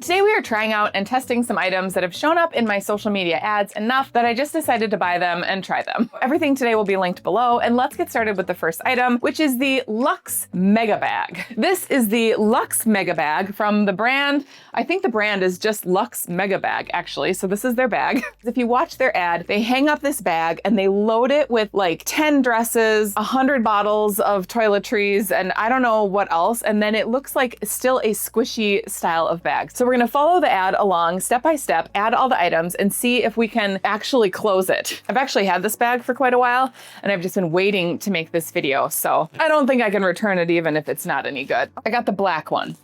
Today we are trying out and testing some items that have shown up in my social media ads enough that I just decided to buy them and try them. Everything today will be linked below, and let's get started with the first item, which is the Luxe Mega Bag. This is the Luxe Mega Bag from the brand, I think the brand is just Luxe Mega Bag actually, so this is their bag. If you watch their ad, they hang up this bag and they load it with like 10 dresses, 100 bottles of toiletries, and I don't know what else, and then it looks like still a squishy style of bag. So we're gonna follow the ad along step by step, add all the items, and see if we can actually close it. I've actually had this bag for quite a while, and I've just been waiting to make this video, so I don't think I can return it even if it's not any good. I got the black one.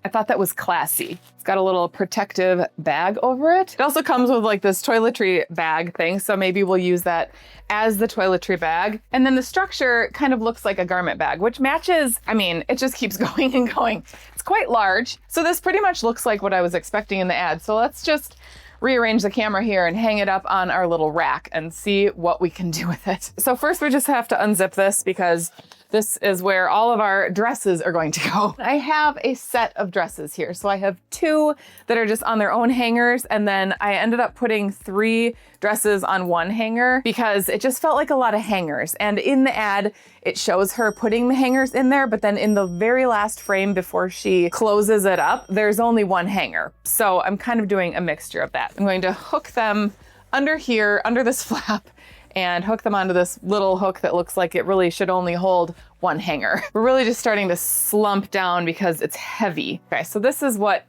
I thought that was classy. It's got a little protective bag over it. It also comes with like this toiletry bag thing, so maybe we'll use that as the toiletry bag. And then the structure kind of looks like a garment bag, which matches, I mean, it just keeps going and going. It's quite large. So this pretty much looks like what I was expecting in the ad. So let's just rearrange the camera here and hang it up on our little rack and see what we can do with it. So first we just have to unzip this because this is where all of our dresses are going to go. I have a set of dresses here. So I have 2 that are just on their own hangers, and then I ended up putting 3 dresses on 1 hanger because it just felt like a lot of hangers. And in the ad, it shows her putting the hangers in there, but then in the very last frame before she closes it up, there's only 1 hanger. So I'm kind of doing a mixture of that. I'm going to hook them under here, under this flap, and hook them onto this little hook that looks like it really should only hold 1 hanger. We're really just starting to slump down because it's heavy. Okay, so this is what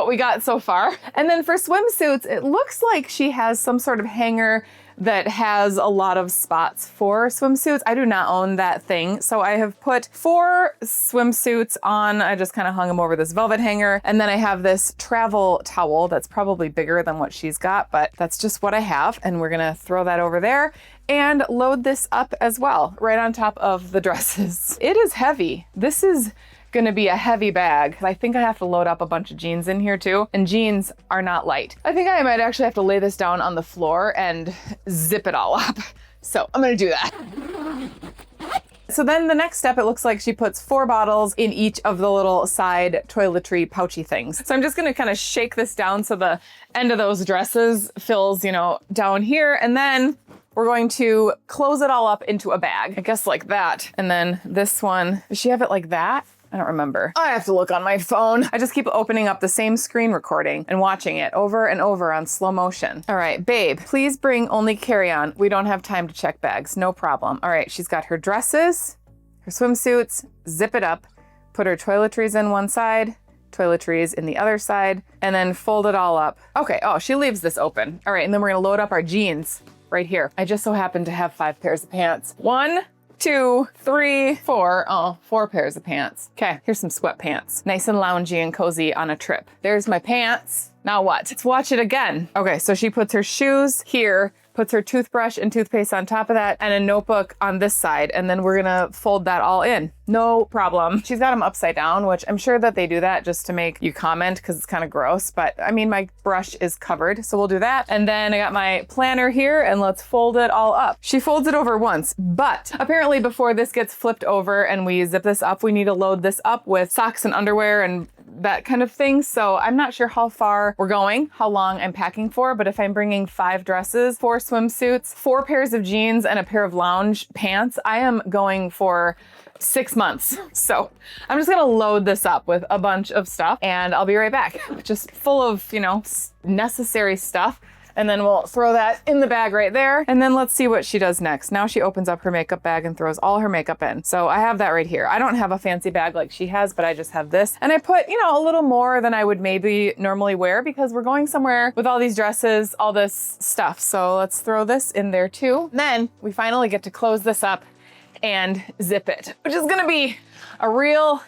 we got so far. And then for swimsuits, it looks like she has some sort of hanger that has a lot of spots for swimsuits. I do not own that thing. So I have put 4 swimsuits on. I just kind of hung them over this velvet hanger. And then I have this travel towel that's probably bigger than what she's got, but that's just what I have. And we're gonna throw that over there and load this up as well, right on top of the dresses. It is heavy. This is gonna be a heavy bag. I think I have to load up a bunch of jeans in here too, and jeans are not light. I think I might actually have to lay this down on the floor and zip it all up. So I'm gonna do that. So then the next step, it looks like she puts 4 bottles in each of the little side toiletry pouchy things. So I'm just gonna kind of shake this down so the end of those dresses fills, you know, down here, and then we're going to close it all up into a bag. I guess like that. And then this one, does she have it like that? I don't remember. I have to look on my phone. I just keep opening up the same screen recording and watching it over and over on slow motion. All right, babe, please bring only carry-on. We don't have time to check bags, no problem. All right, she's got her dresses, her swimsuits, zip it up, put her toiletries in one side, toiletries in the other side, and then fold it all up. Okay, oh, she leaves this open. All right, and then we're gonna load up our jeans right here. I just so happen to have 5 pairs of pants. 1, 2, 3, 4. Oh, 4 pairs of pants. Okay, here's some sweatpants. Nice and loungy and cozy on a trip. There's my pants. Now what? Let's watch it again. Okay, so she puts her shoes here, puts her toothbrush and toothpaste on top of that, and a notebook on this side, and then we're gonna fold that all in. No problem. She's got them upside down, which I'm sure that they do that just to make you comment because it's kind of gross, but I mean, my brush is covered, so we'll do that. And then I got my planner here, and let's fold it all up. She folds it over once, but apparently before this gets flipped over and we zip this up, we need to load this up with socks and underwear and that kind of thing. So I'm not sure how far we're going, how long I'm packing for, but if I'm bringing 5 dresses, 4 swimsuits, 4 pairs of jeans, and a pair of lounge pants, I am going for 6 months. So I'm just gonna load this up with a bunch of stuff and I'll be right back. Just full of, you know, necessary stuff. And then we'll throw that in the bag right there. And then let's see what she does next. Now she opens up her makeup bag and throws all her makeup in. So I have that right here. I don't have a fancy bag like she has, but I just have this. And I put, you know, a little more than I would maybe normally wear because we're going somewhere with all these dresses, all this stuff. So let's throw this in there too. Then we finally get to close this up and zip it, which is gonna be a real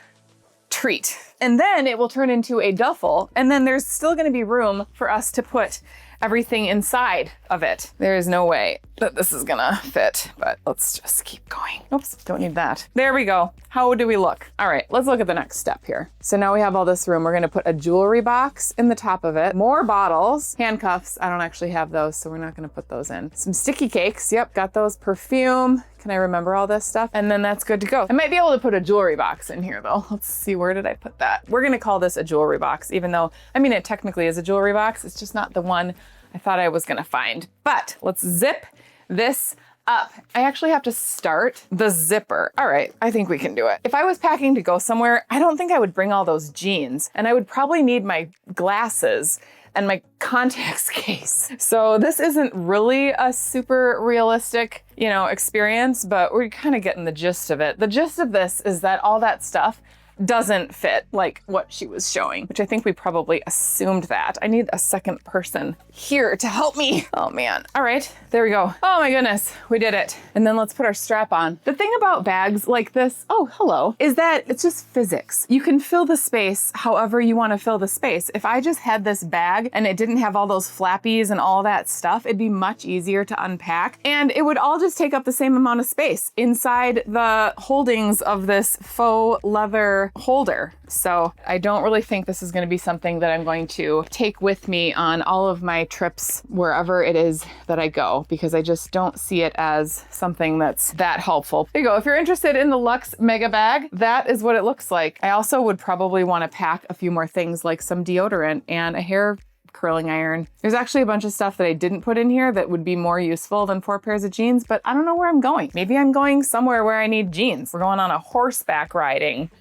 treat. And then it will turn into a duffel. And then there's still gonna be room for us to put everything inside of it. There is no way that this is gonna fit, but let's just keep going. Oops, don't need that. There we go. How do we look? All right, let's look at the next step here. So now we have all this room. We're gonna put a jewelry box in the top of it, more bottles, handcuffs. I don't actually have those, so we're not gonna put those in. Some sticky cakes. Yep, got those. Perfume. Can I remember all this stuff? And then that's good to go. I might be able to put a jewelry box in here though. Let's see, where did I put that? We're gonna call this a jewelry box, even though, I mean, it technically is a jewelry box. It's just not the one I thought I was gonna find. But let's zip this up. I actually have to start the zipper. All right, I think we can do it. If I was packing to go somewhere, I don't think I would bring all those jeans, and I would probably need my glasses and my contacts case. So this isn't really a super realistic, experience, but we're kind of getting the gist of it. The gist of this is that all that stuff doesn't fit like what she was showing, which I think we probably assumed that. I need a second person here to help me. Oh man. All right, there we go. Oh my goodness, we did it. And then let's put our strap on. The thing about bags like this, oh, hello, is that it's just physics. You can fill the space however you want to fill the space. If I just had this bag and it didn't have all those flappies and all that stuff, it'd be much easier to unpack, and it would all just take up the same amount of space inside the holdings of this faux leather holder. So I don't really think this is going to be something that I'm going to take with me on all of my trips wherever it is that I go, because I just don't see it as something that's that helpful. There you go. If you're interested in the Luxe Mega Bag, that is what it looks like. I also would probably want to pack a few more things like some deodorant and a hair curling iron. There's actually a bunch of stuff that I didn't put in here that would be more useful than 4 pairs of jeans, but I don't know where I'm going. Maybe I'm going somewhere where I need jeans. We're going on a horseback riding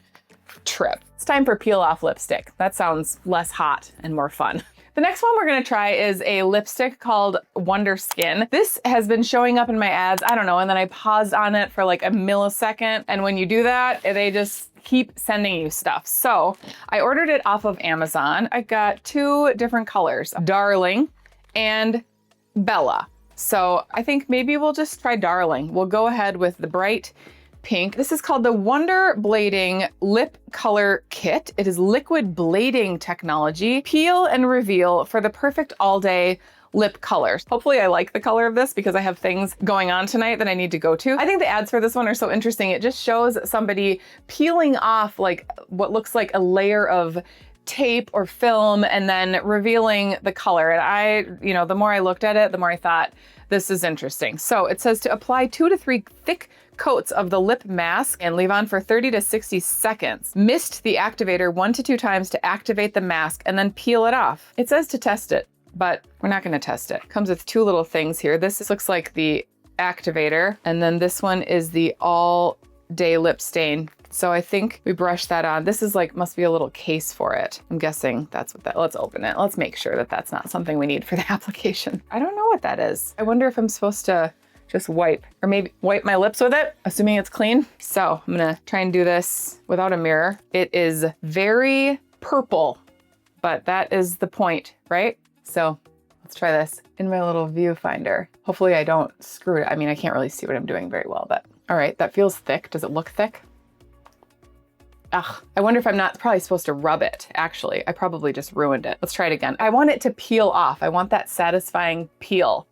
trip. It's time for peel off lipstick. That sounds less hot and more fun. The next one we're gonna try is a lipstick called Wonder Skin. This has been showing up in my ads, I don't know, and then I paused on it for like a millisecond. And when you do that, they just keep sending you stuff. So I ordered it off of Amazon. I got 2 different colors, Darling and Bella. So I think maybe we'll just try Darling. We'll go ahead with the bright pink. This is called the Wonder Blading Lip Color Kit. It is liquid blading technology. Peel and reveal for the perfect all-day lip colors. Hopefully I like the color of this because I have things going on tonight that I need to go to. I think the ads for this one are so interesting. It just shows somebody peeling off like what looks like a layer of tape or film and then revealing the color. And the more I looked at it, the more I thought this is interesting. So it says to apply 2 to 3 thick coats of the lip mask and leave on for 30 to 60 seconds. Mist the activator 1 to 2 times to activate the mask and then peel it off. It says to test it, but we're not gonna test it. Comes with 2 little things here. This looks like the activator, and then this one is the all day lip stain. So I think we brush that on. This is like, must be a little case for it. I'm guessing that's what let's open it. Let's make sure that that's not something we need for the application. I don't know what that is. I wonder if I'm supposed to just wipe, or maybe wipe my lips with it, assuming it's clean. So I'm gonna try and do this without a mirror. It is very purple, but that is the point, right? So let's try this in my little viewfinder. Hopefully I don't screw it. I mean, I can't really see what I'm doing very well, but all right, that feels thick. Does it look thick? Ugh, I wonder if I'm not probably supposed to rub it, actually. I probably just ruined it. Let's try it again. I want it to peel off. I want that satisfying peel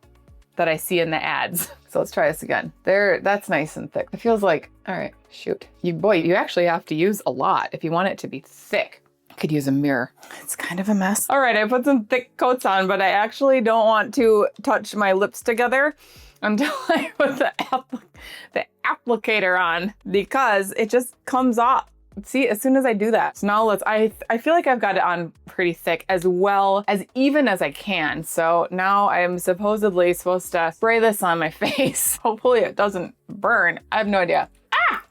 that I see in the ads. So let's try this again. There, that's nice and thick. It feels like, all right, shoot. You actually have to use a lot if you want it to be thick. I could use a mirror. It's kind of a mess. All right, I put some thick coats on, but I actually don't want to touch my lips together until I put the applicator on, because it just comes off. See, as soon as I do that. So now I feel like I've got it on pretty thick, as well as even as I can. So now I'm supposedly supposed to spray this on my face. Hopefully it doesn't burn. I have no idea. Ah!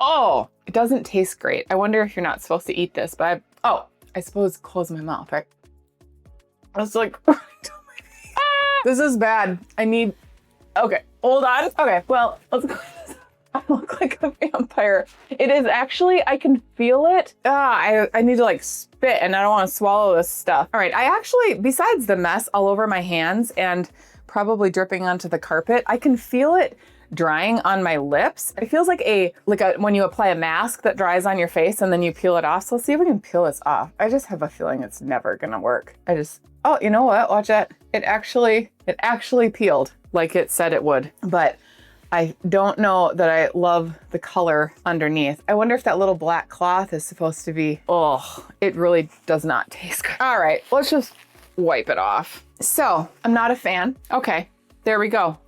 Oh, it doesn't taste great. I wonder if you're not supposed to eat this, but I suppose close my mouth, right? I was like, this is bad. Okay, hold on. Okay, well, let's go. I look like a vampire. It is actually, I can feel it. I need to like spit, and I don't want to swallow this stuff. All right, I actually, besides the mess all over my hands and probably dripping onto the carpet, I can feel it drying on my lips. It feels like when you apply a mask that dries on your face and then you peel it off. So let's see if we can peel this off. I just have a feeling it's never gonna work. Oh, you know what? Watch that. It actually peeled like it said it would, but I don't know that I love the color underneath. I wonder if that little black cloth is supposed to be, oh, it really does not taste good. All right, let's just wipe it off. So I'm not a fan. Okay, there we go.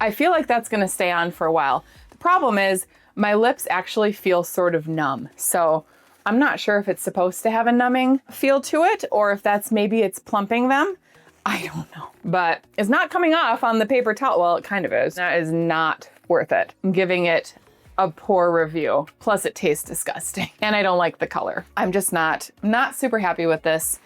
I feel like that's gonna stay on for a while. The problem is my lips actually feel sort of numb. So I'm not sure if it's supposed to have a numbing feel to it or if maybe it's plumping them. I don't know, but it's not coming off on the paper towel. Well, it kind of is. That is not worth it. I'm giving it a poor review. Plus it tastes disgusting and I don't like the color. I'm just not super happy with this.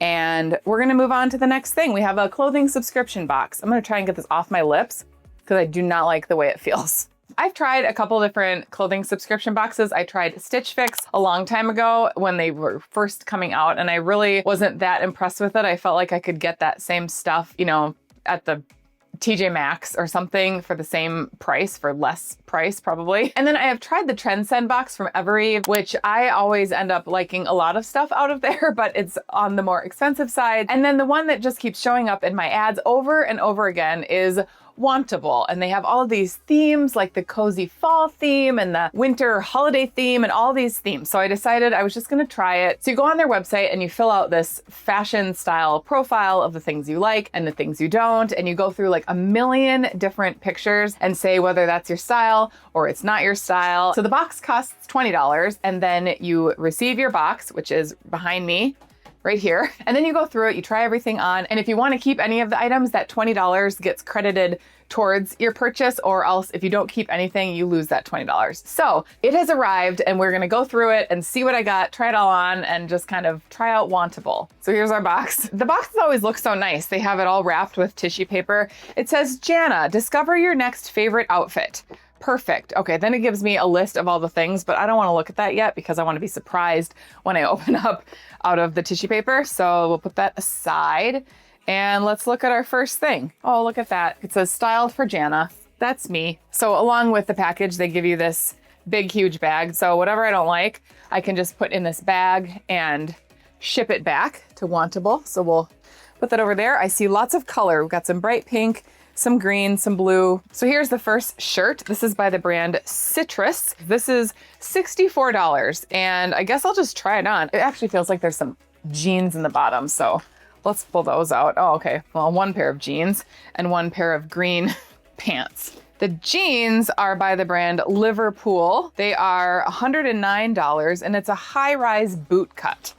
And we're gonna move on to the next thing. We have a clothing subscription box. I'm gonna try and get this off my lips because I do not like the way it feels. I've tried a couple different clothing subscription boxes. I tried Stitch Fix a long time ago when they were first coming out, and I really wasn't that impressed with it. I felt like I could get that same stuff, you know, at the TJ Maxx or something for the same price, for less price probably. And then I have tried the Transcend box from Every, which I always end up liking a lot of stuff out of there, but it's on the more expensive side. And then the one that just keeps showing up in my ads over and over again is Wantable, and they have all of these themes like the cozy fall theme and the winter holiday theme and all these themes. So I decided I was just gonna try it. So you go on their website and you fill out this fashion style profile of the things you like and the things you don't, and you go through like a million different pictures and say whether that's your style or it's not your style. So the box costs $20, and then you receive your box, which is behind me right here. And then you go through it, you try everything on. And if you want to keep any of the items, that $20 gets credited towards your purchase, or else if you don't keep anything, you lose that $20. So it has arrived and we're gonna go through it and see what I got, try it all on, and just kind of try out Wantable. So here's our box. The boxes always look so nice. They have it all wrapped with tissue paper. It says, Jana, discover your next favorite outfit. Perfect. Okay, then it gives me a list of all the things, but I don't want to look at that yet because I want to be surprised when I open up out of the tissue paper. So we'll put that aside and let's look at our first thing. Oh, look at that. It says styled for Jana. That's me. So along with the package, they give you this big, huge bag. So whatever I don't like, I can just put in this bag and ship it back to Wantable. So we'll put that over there. I see lots of color. We've got some bright pink, some green, some blue. So here's the first shirt. This is by the brand Citrus. This is $64, and I guess I'll just try it on. It actually feels like there's some jeans in the bottom, so let's pull those out. Oh, okay. Well, one pair of jeans and one pair of green pants. The jeans are by the brand Liverpool. They are $109, and it's a high-rise boot cut.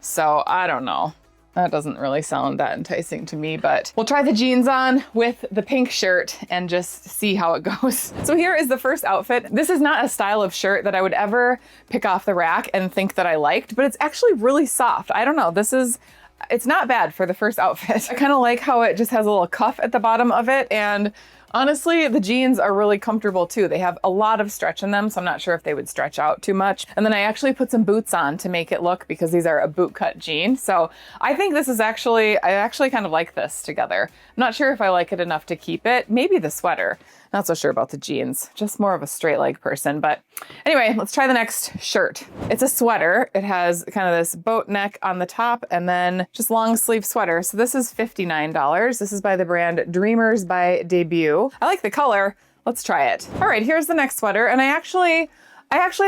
So I don't know. That doesn't really sound that enticing to me, but we'll try the jeans on with the pink shirt and just see how it goes. So here is the first outfit. This is not a style of shirt that I would ever pick off the rack and think that I liked, but it's actually really soft. I don't know. It's not bad for the first outfit. I kind of like how it just has a little cuff at the bottom of it, and honestly, the jeans are really comfortable too. They have a lot of stretch in them, so I'm not sure if they would stretch out too much. And then I actually put some boots on to make it look, because these are a boot cut jean. So I think this is I actually kind of like this together. I'm not sure if I like it enough to keep it. Maybe the sweater. Not so sure about the jeans, just more of a straight leg person. But anyway, let's try the next shirt. It's a sweater. It has kind of this boat neck on the top and then just long sleeve sweater. So this is $59. This is by the brand Dreamers by Debut. I like the color. Let's try it. All right, here's the next sweater. And I actually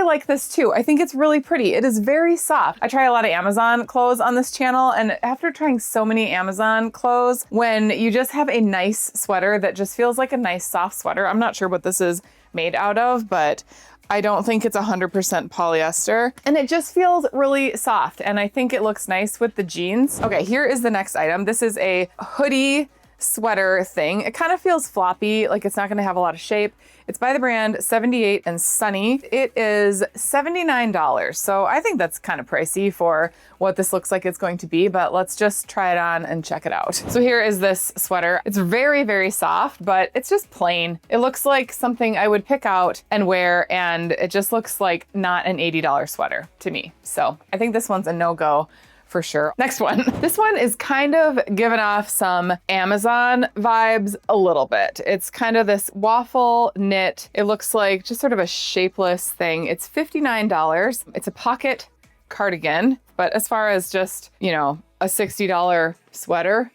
like this too. I think it's really pretty. It is very soft. I try a lot of Amazon clothes on this channel, and after trying so many Amazon clothes, when you just have a nice sweater that just feels like a nice soft sweater, I'm not sure what this is made out of, but I don't think it's 100% polyester, and it just feels really soft, and I think it looks nice with the jeans. Okay, here is the next item. This is a hoodie sweater thing. It kind of feels floppy, like it's not gonna have a lot of shape. It's by the brand 78 and Sunny. It is $79. So I think that's kind of pricey for what this looks like it's going to be, but let's just try it on and check it out. So here is this sweater. It's very, very soft, but it's just plain. It looks like something I would pick out and wear, and it just looks like not an $80 sweater to me. So I think this one's a no-go for sure. Next one. This one is kind of giving off some Amazon vibes a little bit. It's kind of this waffle knit. It looks like just sort of a shapeless thing. It's $59. It's a pocket cardigan, but as far as just, you know, a $60 sweater,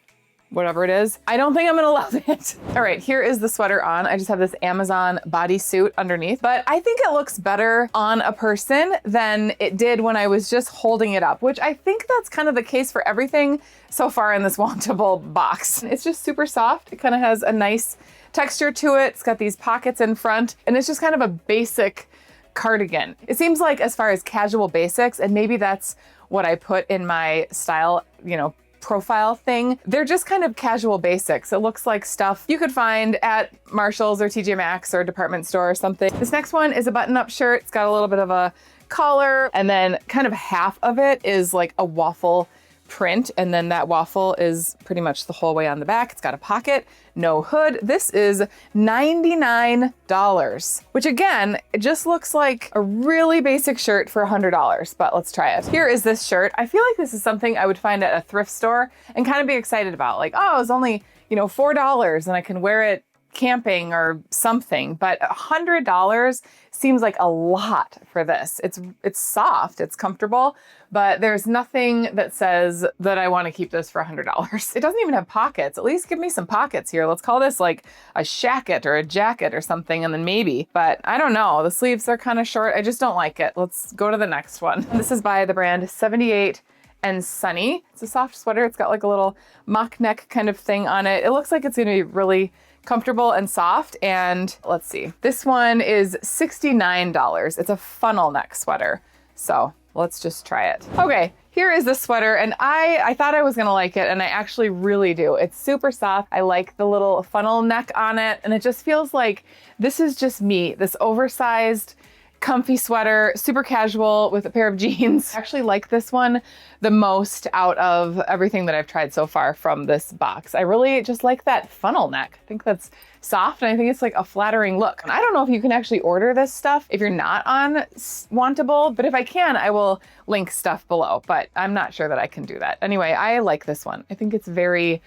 whatever it is, I don't think I'm gonna love it. All right, here is the sweater on. I just have this Amazon bodysuit underneath, but I think it looks better on a person than it did when I was just holding it up, which I think that's kind of the case for everything so far in this Wantable box. It's just super soft. It kind of has a nice texture to it. It's got these pockets in front, and it's just kind of a basic cardigan. It seems like as far as casual basics, and maybe that's what I put in my style, you know, profile thing. They're just kind of casual basics. It looks like stuff you could find at Marshall's or TJ Maxx or a department store or something. This next one is a button-up shirt. It's got a little bit of a collar, and then kind of half of it is like a waffle print, and then that waffle is pretty much the whole way on the back. It's got a pocket, no hood. This is $99, which again, it just looks like a really basic shirt for $100, but let's try it. Here is this shirt. I feel like this is something I would find at a thrift store and kind of be excited about. Like, oh, it's only, you know, $4 and I can wear it camping or something, but $100 seems like a lot for this. It's soft, it's comfortable, but there's nothing that says that I want to keep this for $100. It doesn't even have pockets. At least give me some pockets here. Let's call this like a shacket or a jacket or something, and then maybe, but I don't know. The sleeves are kind of short. I just don't like it. Let's go to the next one. This is by the brand 78 and Sunny. It's a soft sweater. It's got like a little mock neck kind of thing on it. It looks like it's going to be really comfortable and soft. And let's see, this one is $69. It's a funnel neck sweater. So let's just try it. Okay, here is the sweater, and I thought I was gonna like it, and I actually really do. It's super soft. I like the little funnel neck on it, and it just feels like this is just me, this oversized comfy sweater, super casual with a pair of jeans. I actually like this one the most out of everything that I've tried so far from this box. I really just like that funnel neck. I think that's soft, and I think it's like a flattering look. And I don't know if you can actually order this stuff if you're not on Wantable, but if I can, I will link stuff below, but I'm not sure that I can do that. Anyway, I like this one. I think it's very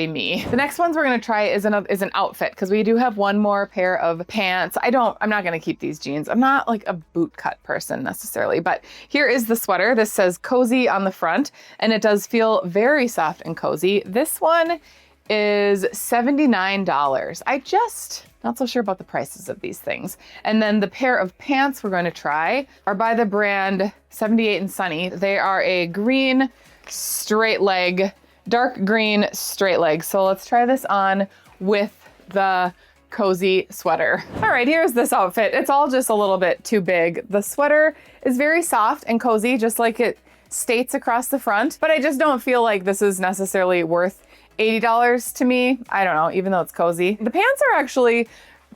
me. The next ones we're gonna try is an outfit, because we do have one more pair of pants. I'm not gonna keep these jeans. I'm not like a boot cut person necessarily, but here is the sweater. This says cozy on the front, and it does feel very soft and cozy. This one is $79. Not so sure about the prices of these things. And then the pair of pants we're going to try are by the brand 78 and Sunny. They are a green straight leg, dark green straight leg. So let's try this on with the cozy sweater. All right, here's this outfit. It's all just a little bit too big. The sweater is very soft and cozy, just like it states across the front, but I just don't feel like this is necessarily worth $80 to me. I don't know, even though it's cozy. The pants are actually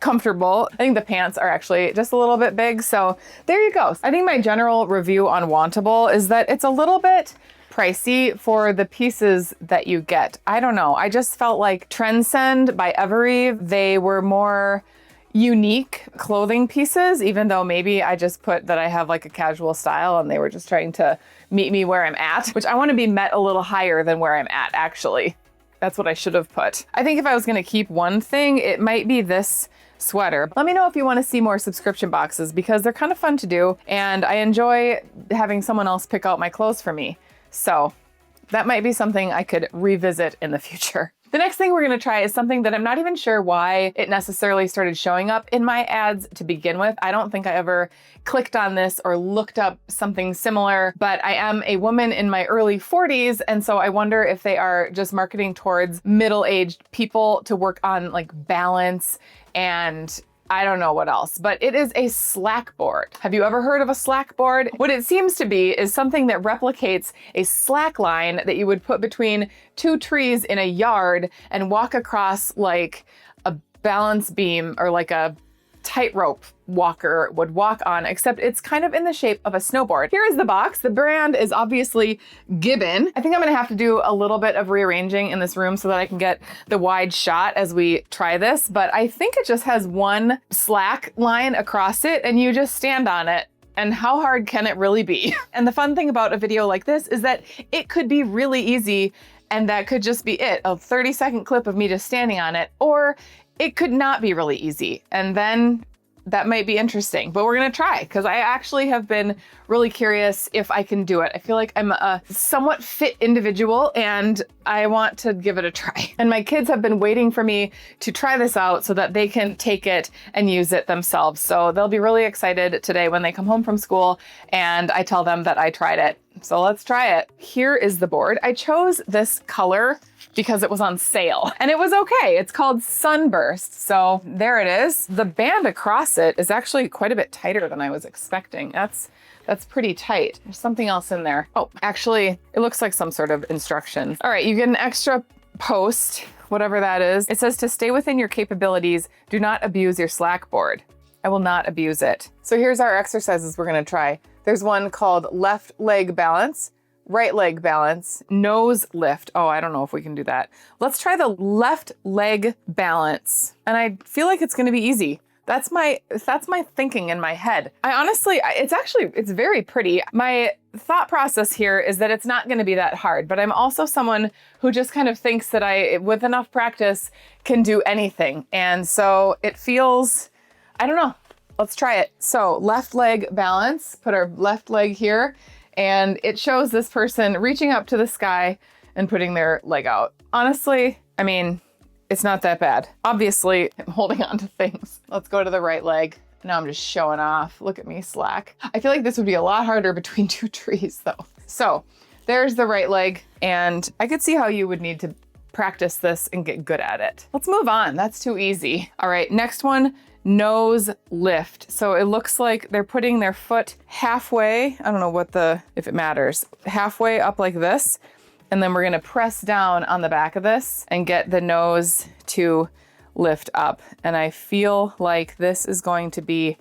comfortable. I think the pants are actually just a little bit big. So there you go. I think my general review on Wantable is that it's a little bit pricey for the pieces that you get. I don't know. I just felt like Trendsend by Evereve, they were more unique clothing pieces, even though maybe I just put that I have like a casual style and they were just trying to meet me where I'm at, which I want to be met a little higher than where I'm at, actually. That's what I should have put. I think if I was going to keep one thing, it might be this sweater. Let me know if you want to see more subscription boxes, because they're kind of fun to do, and I enjoy having someone else pick out my clothes for me. So that might be something I could revisit in the future. The next thing we're going to try is something that I'm not even sure why it necessarily started showing up in my ads to begin with. I don't think I ever clicked on this or looked up something similar, but I am a woman in my early 40s, and so I wonder if they are just marketing towards middle-aged people to work on like balance and I don't know what else, but it is a slack board. Have you ever heard of a slack board? What it seems to be is something that replicates a slack line that you would put between two trees in a yard and walk across like a balance beam or like a tightrope walker would walk on, except it's kind of in the shape of a snowboard. Here is the box. The brand is obviously Gibbon. I think I'm gonna have to do a little bit of rearranging in this room so that I can get the wide shot as we try this, but I think it just has one slack line across it and you just stand on it And how hard can it really be? And the fun thing about a video like this is that it could be really easy, and that could just be it, a 30-second clip of me just standing on it, or it could not be really easy. And then that might be interesting, but we're gonna try, because I actually have been really curious if I can do it. I feel like I'm a somewhat fit individual and I want to give it a try. And my kids have been waiting for me to try this out so that they can take it and use it themselves. So they'll be really excited today when they come home from school and I tell them that I tried it. So let's try it. Here is the board. I chose this color because it was on sale and it was okay. It's called Sunburst. So there it is. The band across it is actually quite a bit tighter than I was expecting. That's pretty tight. There's something else in there. Oh, actually, it looks like some sort of instructions. All right, you get an extra post, whatever that is. It says to stay within your capabilities, do not abuse your Slack board. I will not abuse it. So here's our exercises we're gonna try. There's one called left leg balance, right leg balance, nose lift. Oh, I don't know if we can do that. Let's try the left leg balance. And I feel like it's gonna be easy. That's my thinking in my head. It's very pretty. My thought process here is that it's not gonna be that hard, but I'm also someone who just kind of thinks that I, with enough practice, can do anything. And so it feels, I don't know. Let's try it. So left leg balance, put our left leg here, and it shows this person reaching up to the sky and putting their leg out. Honestly, I mean, it's not that bad. Obviously, I'm holding on to things. Let's go to the right leg. Now I'm just showing off. Look at me, Slack. I feel like this would be a lot harder between two trees though. So there's the right leg, and I could see how you would need to practice this and get good at it. Let's move on. That's too easy. All right, next one. Nose lift. So it looks like they're putting their foot halfway, I don't know if it matters, halfway up like this. And then we're gonna press down on the back of this and get the nose to lift up. And I feel like this is going to be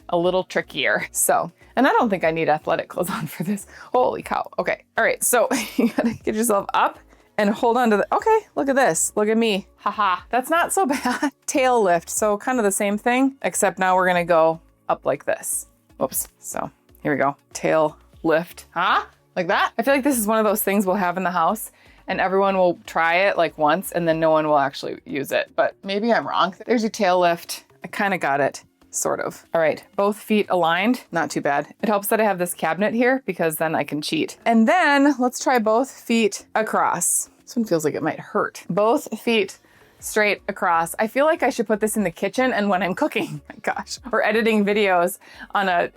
a little trickier. So, and I don't think I need athletic clothes on for this. Holy cow. Okay. All right. So you gotta get yourself up and hold on to the, okay, look at this. Look at me. Haha. That's not so bad. Tail lift. So kind of the same thing, except now we're gonna go up like this. Oops. So here we go. Tail lift. Huh? Like that? I feel like this is one of those things we'll have in the house and everyone will try it like once and then no one will actually use it. But maybe I'm wrong. There's your tail lift. I kind of got it. Sort of. All right, both feet aligned, not too bad. It helps that I have this cabinet here because then I can cheat. And then let's try both feet across. This one feels like it might hurt. Both feet straight across. I feel like I should put this in the kitchen and when I'm cooking, my gosh, or editing videos on a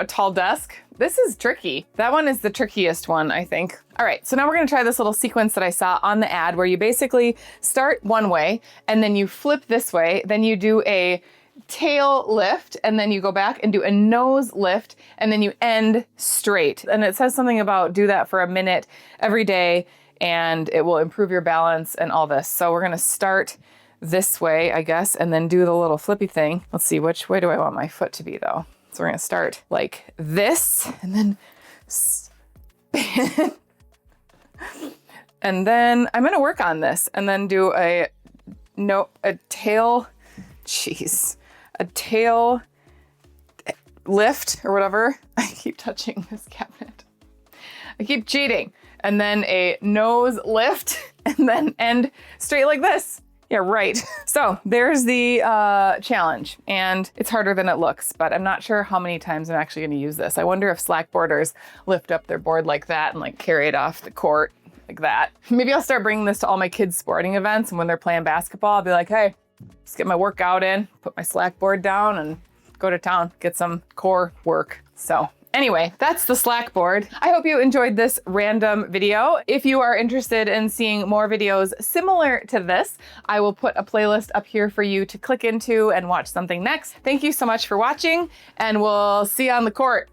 tall desk. This is tricky. That one is the trickiest one, I think. All right, so now we're gonna try this little sequence that I saw on the ad where you basically start one way and then you flip this way, then you do a tail lift, and then you go back and do a nose lift, and then you end straight. And it says something about do that for a minute every day, and it will improve your balance and all this. So we're gonna start this way, I guess, and then do the little flippy thing. Let's see, which way do I want my foot to be though? So we're gonna start like this, and then spin. And then I'm gonna work on this, and then do a tail lift or whatever. I keep touching this cabinet. I keep cheating. And then a nose lift and then end straight like this. Yeah, right. So there's the challenge, and it's harder than it looks, but I'm not sure how many times I'm actually gonna use this. I wonder if Slack boarders lift up their board like that and like carry it off the court like that. Maybe I'll start bringing this to all my kids' sporting events, and when they're playing basketball, I'll be like, hey, let's get my workout in, put my Slack board down and go to town, get some core work. So anyway, that's the Slack board. I hope you enjoyed this random video. If you are interested in seeing more videos similar to this, I will put a playlist up here for you to click into and watch something next. Thank you so much for watching, and we'll see you on the court.